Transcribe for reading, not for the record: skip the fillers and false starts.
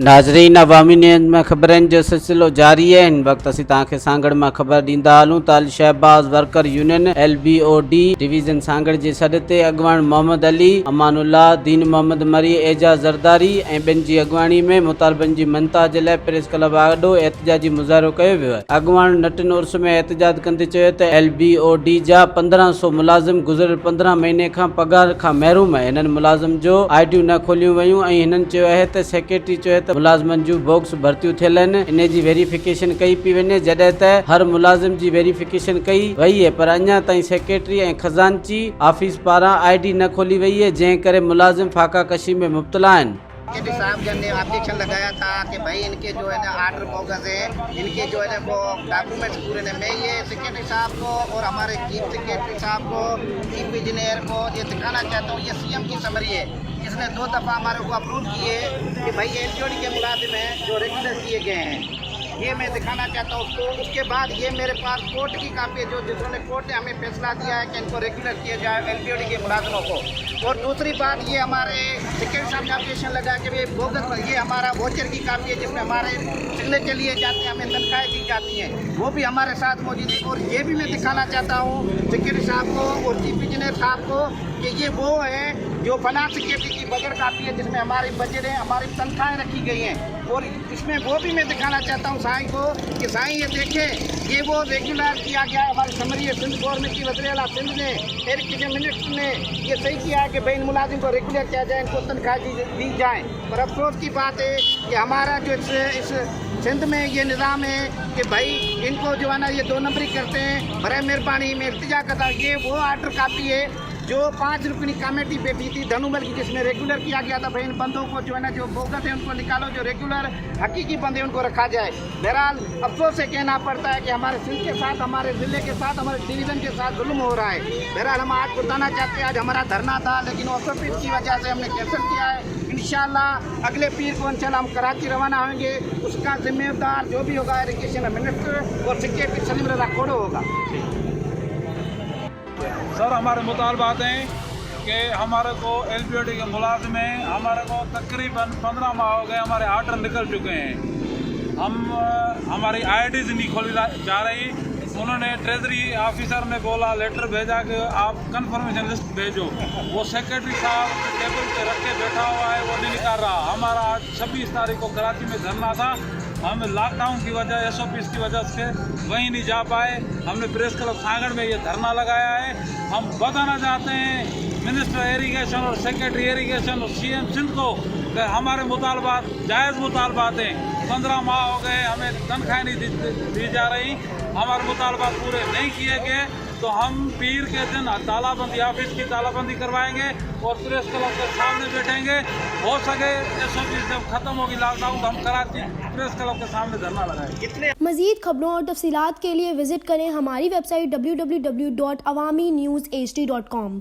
नाज़रीन, अवामी न्यूज़ में ख़बरनि जो सिलसिलो जारी है। इन वक्त असीं तव्हांखे सांगड़ में ख़बर ॾींदा हलूं त अल Shahbaz worker union LBOD division Sanghar जे सॾ ते अॻवान मोहम्मद अली, अमानुल्लाह, दीन मोहम्मद मरी, एजाज़ ज़रदारी ऐं ॿियनि जी अॻवानी में मुतालबनि जी मनता जे लाइ प्रेस क्लब आॾो एहतिजाजी मुज़ाहिरो कयो वियो आहे। अॻवान नटिन उर्स में एहतिजाज कंदे चयो त LBOD जा 1500 मुलाज़िम गुज़िरियल 15 महीने खां पगार खां महरूम आहे। हिननि मुलाज़िम जो आईडियूं न खोलियूं वयूं ऐं हिननि चयो आहे त सेक्रेटरी चयो त मुलाज़िमनि जूं बॉक्स भर्तियूं थियल आहिनि, इन जी वेरिफिकेशन कई पई वञे, जॾहिं त हर मुलाज़िम जी वेरिफिकेशन कई वई है, पर अञा ताईं सेक्रेटरी ऐं खजानची ऑफिस पारां ID न खोली वई है, जंहिं करे मुलाज़िम फाका कशी में मुब्तला आहिनि। सेक्रेटरी साहब जन ने ऑब्जेक्शन लगाया था कि भाई इनके जो है ना आर्डर बोगस है, इनके जो है ना वो डॉक्यूमेंट्स पूरे ने। मैं ये सेक्रेटरी साहब को और हमारे चीफ सेक्रेटरी साहब को, चीफ इंजीनियर को ये दिखाना चाहता हूँ, ये CM की समरी है। इसने 2 दफ़ा हमारे को अप्रूव किए कि भाई LBOD के मुलाजिम हैं जो रेगुलर किए गए हैं, ये मैं दिखाना चाहता हूँ उसको। उसके बाद ये मेरे पास कोर्ट की कापी है, जो जिन्होंने कोर्ट ने हमें फैसला दिया है कि इनको रेगुलर किया जाए LBOD के मुलाजिमों को। और दूसरी बात, ये हमारे सेक्रेटरी साहब ने ऑब्जेक्शन लगा कि ये बोगस, ये हमारा वोचर की कापी है जिसमें हमारे सिग्नेचर लिए जाते हैं, हमें तनख्वाहें दी जाती हैं, वो भी हमारे साथ मौजूद है। और ये भी मैं दिखाना चाहता हूँ सेक्रेटरी साहब को और चीफ इंजीनियर साहब को कि ये वो है जो बना सेक्रेटरी की बगैर कापी है, जिसमें हमारी बजट है, हमारी तनख्वाहें रखी गई हैं। और इसमें वो भी मैं दिखाना चाहता हूँ साईं को कि साईं ये देखें, ये वो रेगुलर किया गया है। हमारी समरी है, सिंध गवर्नमेंट की वज़ीर आला सिंध ने, एजुकेशन मिनिस्टर ने ये सही किया है कि भाई इन मुलाजिम को रेगुलर किया जाए, इनको तनख्वाह दी जाए। पर अफसोस की बात है कि हमारा जो इस सिंध में ये निज़ाम है कि भाई इनको जो है ना ये 2 नंबरी करते हैं। बड़े मेहरबानी में इल्तिजा करता हूँ, ये वो आर्डर कापी है जो 5 रुपये की कमेटी बैठी थी धनुमल की, जिसमें रेगुलर किया गया था भाई इन बंदों को जो है ना जो बोगस है उनको निकालो, जो रेगुलर हकीकी बंदे उनको रखा जाए। बहरहाल अफसोस से कहना पड़ता है कि हमारे सिंध के साथ, हमारे ज़िले के साथ, हमारे डिवीज़न के साथ जुल्म हो रहा है। बहरहाल हम आज बताना चाहते हैं, आज हमारा धरना था लेकिन ऑफिस की वजह से हमने कैंसिल किया है। इंशाल्लाह अगले पीर को इंशाल्लाह हम कराची रवाना होंगे, उसका जिम्मेदार जो भी होगा एजुकेशन मिनिस्टर और सेक्रेटरी सलीम रज़ा खोड़ो होगा। सर, हमारे मुतालबात हैं कि हमारे को LBOD के मुलाजिम हैं, हमारे को तकरीबन 15 माह हो गए, हमारे आर्डर निकल चुके हैं। हमारी IDs नहीं खोली जा रही। उन्होंने ट्रेजरी ऑफिसर ने बोला, लेटर भेजा कि आप कंफर्मेशन लिस्ट भेजो, वो सेक्रेटरी साहब टेबल पे रख के बैठा हुआ है, वो नहीं निकाल रहा। हमारा आज 26 तारीख को कराची में धरना था, हम लॉकडाउन की वजह, SOPs की वजह से वहीं नहीं जा पाए। हमने प्रेस क्लब सांगड़ में ये धरना लगाया है। हम बताना चाहते हैं मिनिस्टर इरीगेशन और सेक्रेटरी इरीगेशन और CM सिंध को कि हमारे मुतालबात जायज़ मुतालबात हैं। 15 माह हो गए, हमें तनख्वाह नहीं दी जा रही, हमारे मुतालबात पूरे नहीं किए गए, तो हम पीर के दिन तालाबंदी, ऑफिस की तालाबंदी करवाएंगे और प्रेस क्लब के सामने बैठेंगे। हो सके SOPs जब ख़त्म होगी लॉकडाउन तो हम कराची प्रेस क्लब के सामने धरना लगाएंगे। मज़ीद खबरों और तफसीलात के लिए विजिट करें हमारी वेबसाइट www.awamiNewsHD.com।